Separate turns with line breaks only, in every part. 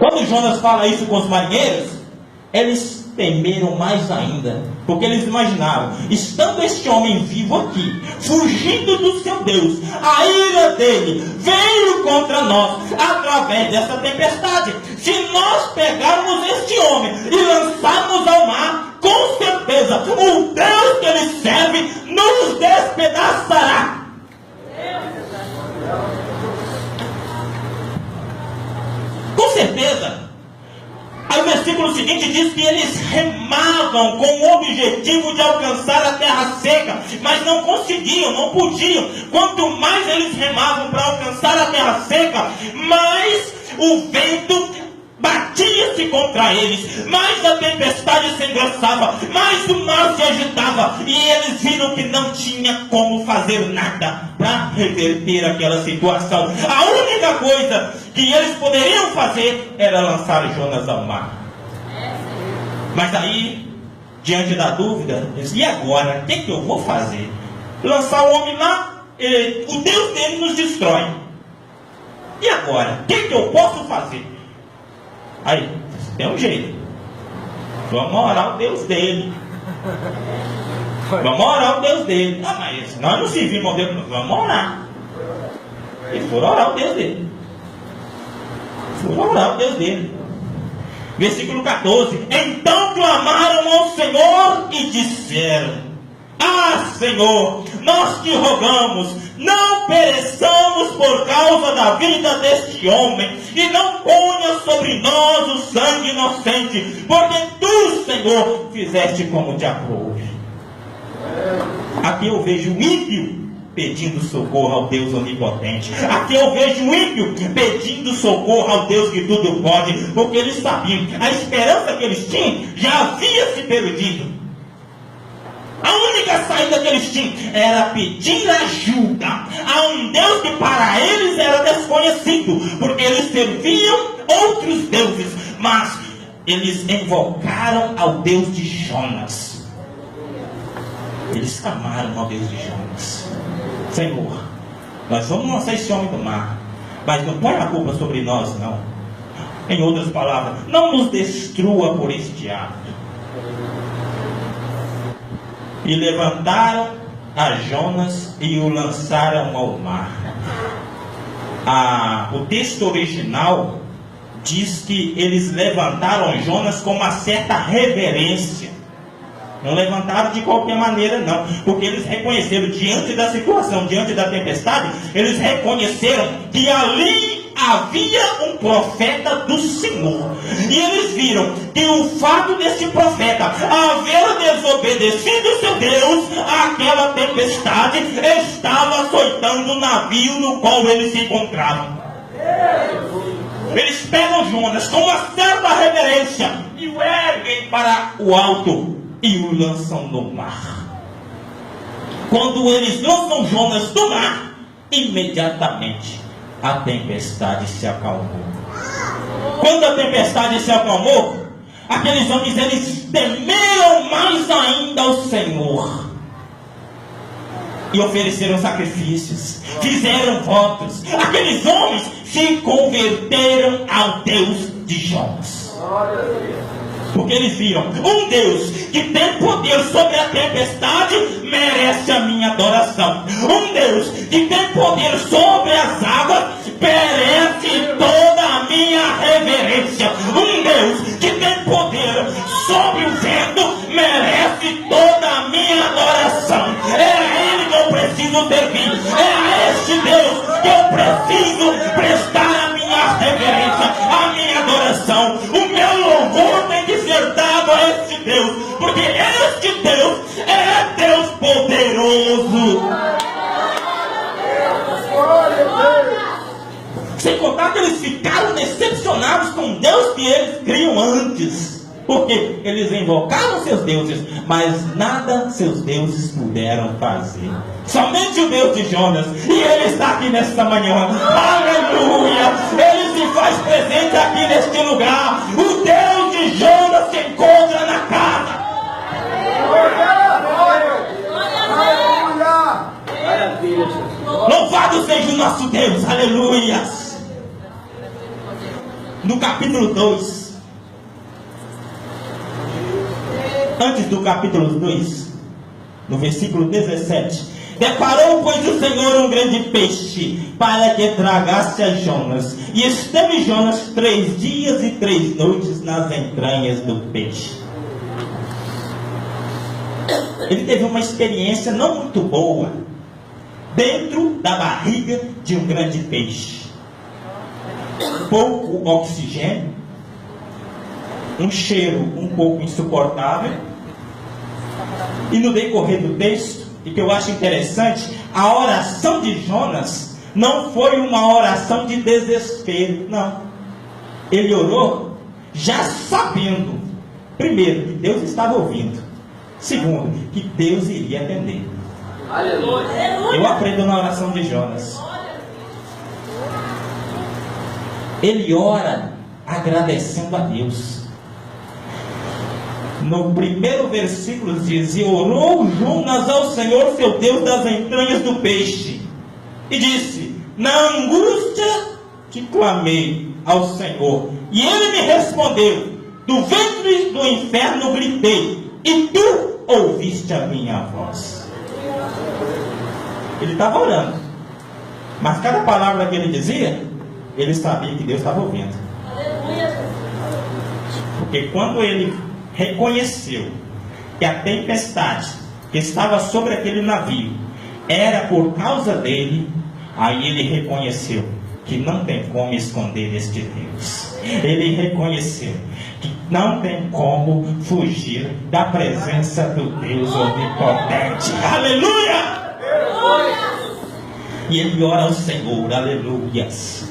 Quando Jonas fala isso com os marinheiros, eles temeram mais ainda, porque eles imaginaram, estando este homem vivo aqui, fugindo do seu Deus, a ira dele veio contra nós através dessa tempestade. Se nós pegarmos este homem e lançarmos ao mar, com certeza o Deus que ele serve nos despedaçará. Com certeza. Aí o versículo seguinte diz que eles remavam com o objetivo de alcançar a terra seca, mas não conseguiam, não podiam. Quanto mais eles remavam para alcançar a terra seca, mais o vento batia-se contra eles, mais a tempestade se engrossava, mais o mar se agitava, e eles viram que não tinha como fazer nada para reverter aquela situação. A única coisa que eles poderiam fazer era lançar Jonas ao mar. Mas aí, diante da dúvida, eles, e agora? O que eu vou fazer? Lançar o homem lá, o Deus dele nos destrói. E agora? O que eu posso fazer? Aí, tem um jeito. Vamos orar o Deus dele. Vamos orar o Deus dele. Ah, mas nós não servimos ao Deus, vamos orar. Eles foram orar o Deus dele. Foram orar o Deus dele. Versículo 14. Então clamaram ao Senhor e disseram: Ah, Senhor, nós te rogamos, não pereçamos por causa da vida deste homem, e não ponha sobre nós o sangue inocente, porque tu, Senhor, fizeste como te aprouve. Aqui eu vejo o ímpio pedindo socorro ao Deus onipotente. Aqui eu vejo o ímpio pedindo socorro ao Deus que tudo pode, porque eles sabiam, a esperança que eles tinham já havia se perdido. A única saída que eles tinham era pedir ajuda a um Deus que para eles era desconhecido, porque eles serviam outros deuses, mas eles invocaram ao Deus de Jonas. Eles clamaram ao Deus de Jonas: Senhor, nós vamos lançar esse homem do mar, mas não põe a culpa sobre nós, não. Em outras palavras, não nos destrua por este ato. E levantaram a Jonas e o lançaram ao mar. O texto original diz que eles levantaram Jonas com uma certa reverência. Não levantaram de qualquer maneira, não, porque eles reconheceram, diante da situação, diante da tempestade, eles reconheceram que ali havia um profeta do Senhor, e eles viram que o fato desse profeta haver desobedecido seu Deus, aquela tempestade estava açoitando o navio no qual eles se encontravam. Eles pegam Jonas com uma certa reverência e o erguem para o alto e o lançam no mar. Quando eles lançam Jonas do mar, imediatamente a tempestade se acalmou. Quando a tempestade se acalmou, aqueles homens, eles temeram mais ainda ao Senhor e ofereceram sacrifícios, fizeram votos. Aqueles homens se converteram ao Deus de Jonas, porque eles viram um Deus que tem poder sobre a tempestade, merece a minha adoração. Um Deus que tem poder sobre as águas, merece toda a minha reverência. Um Deus que tem poder sobre o vento, merece toda a minha adoração. É a Ele que eu preciso servir, é a este Deus que eu preciso prestar a minha reverência, a minha adoração. O meu louvor tem que ser dado a este Deus, porque este Deus é Deus poderoso. Sem contar que eles ficaram decepcionados com o Deus que eles criam antes, porque eles invocaram seus deuses, mas nada seus deuses puderam fazer. Somente o Deus de Jonas, e Ele está aqui nesta manhã. Aleluia! Ele se faz presente aqui neste lugar. O Deus de Jonas se encontra na casa. Louvado seja o nosso Deus. Aleluia! no capítulo 2. Antes do capítulo 2, no versículo 17: deparou, pois, o Senhor um grande peixe, para que tragasse a Jonas. E esteve Jonas 3 dias e 3 noites nas entranhas do peixe. Ele teve uma experiência não muito boa, dentro da barriga de um grande peixe. Pouco oxigênio, um cheiro um pouco insuportável. E no decorrer do texto, e que eu acho interessante, a oração de Jonas não foi uma oração de desespero, não. Ele orou já sabendo, primeiro, que Deus estava ouvindo, segundo, que Deus iria atender.
Aleluia.
Eu aprendo na oração de Jonas. Ele ora agradecendo a Deus. No primeiro versículo diz: e orou Jonas ao Senhor seu Deus das entranhas do peixe, e disse: na angústia que clamei ao Senhor, e ele me respondeu, do ventre do inferno gritei, e tu ouviste a minha voz. Ele estava orando, mas cada palavra que ele dizia, ele sabia que Deus estava ouvindo. Porque quando ele reconheceu que a tempestade que estava sobre aquele navio era por causa dele, aí ele reconheceu que não tem como esconder este Deus. Ele reconheceu que não tem como fugir da presença do Deus onipotente. Aleluia! E ele ora ao Senhor, aleluias.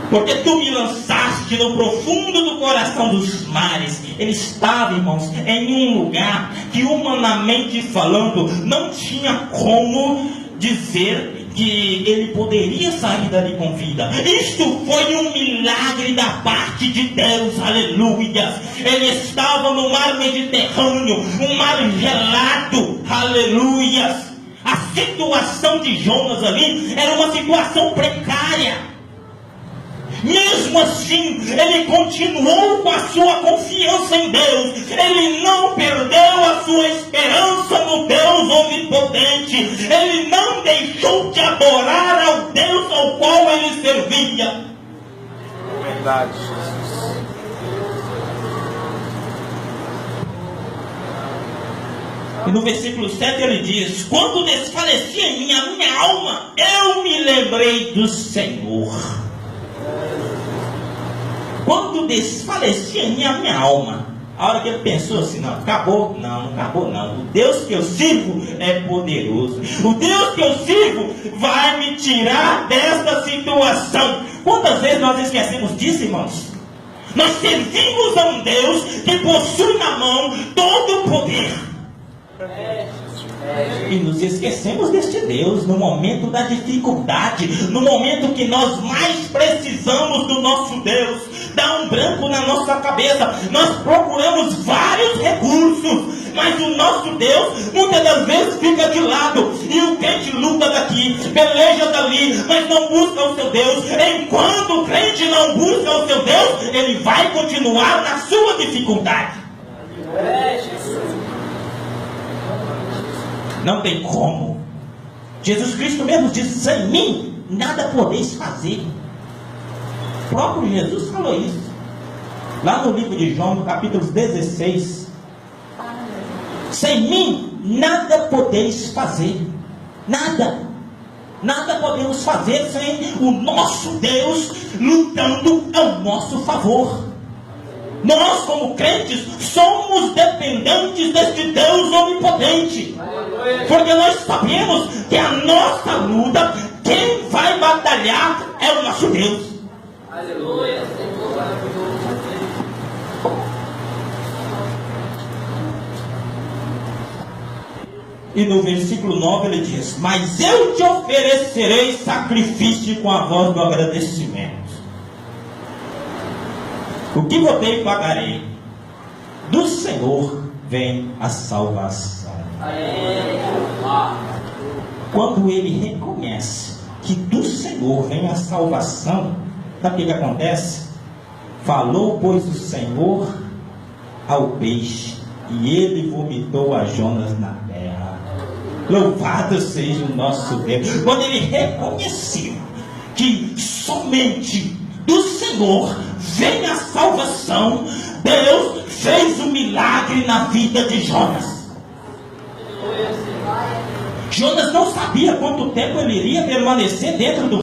Porque tu me lançaste no profundo do coração dos mares. Ele estava, irmãos, em um lugar que, humanamente falando, não tinha como dizer que ele poderia sair dali com vida. Isto foi um milagre da parte de Deus, aleluia. Ele estava no mar Mediterrâneo, um mar gelado, aleluia. A situação de Jonas ali era uma situação precária. Mesmo assim, ele continuou com a sua confiança em Deus. Ele não perdeu a sua esperança no Deus onipotente. Ele não deixou de adorar ao Deus ao qual ele servia.
Verdade, Jesus.
E no versículo 7 ele diz: quando desfalecia em mim a minha alma, eu me lembrei do Senhor. Quando desfalecia em mim a minha alma, a hora que ele pensou assim: não, acabou, não acabou não. O Deus que eu sirvo é poderoso. O Deus que eu sirvo vai me tirar desta situação. Quantas vezes nós esquecemos disso, irmãos? Nós servimos a um Deus que possui na mão todo o poder. E nos esquecemos deste Deus no momento da dificuldade, no momento que nós mais precisamos do nosso Deus. Dá um branco na nossa cabeça. Nós procuramos vários recursos, mas o nosso Deus muitas das vezes fica de lado. E o crente luta daqui, peleja dali, mas não busca o seu Deus. Enquanto o crente não busca o seu Deus, ele vai continuar na sua dificuldade. Não tem como. Jesus Cristo mesmo disse: sem mim nada podeis fazer. O próprio Jesus falou isso lá no livro de João, no capítulo 16. Sem mim nada podeis fazer. Nada podemos fazer sem o nosso Deus lutando ao nosso favor. Nós, como crentes, somos dependentes deste Deus onipotente. Porque nós sabemos que a nossa luta, quem vai batalhar é o nosso Deus.
Aleluia.
E no versículo 9 ele diz: mas eu te oferecerei sacrifício com a voz do agradecimento. O que votei pagarei. Do Senhor vem a salvação. Quando ele reconhece que do Senhor vem a salvação, Sabe o que acontece? Falou, pois, o Senhor ao peixe, e ele vomitou a Jonas na terra. Louvado seja o nosso Deus. Quando ele reconheceu que somente do Senhor vem a salvação, Deus fez um milagre na vida de Jonas. Jonas não sabia quanto tempo ele iria permanecer dentro do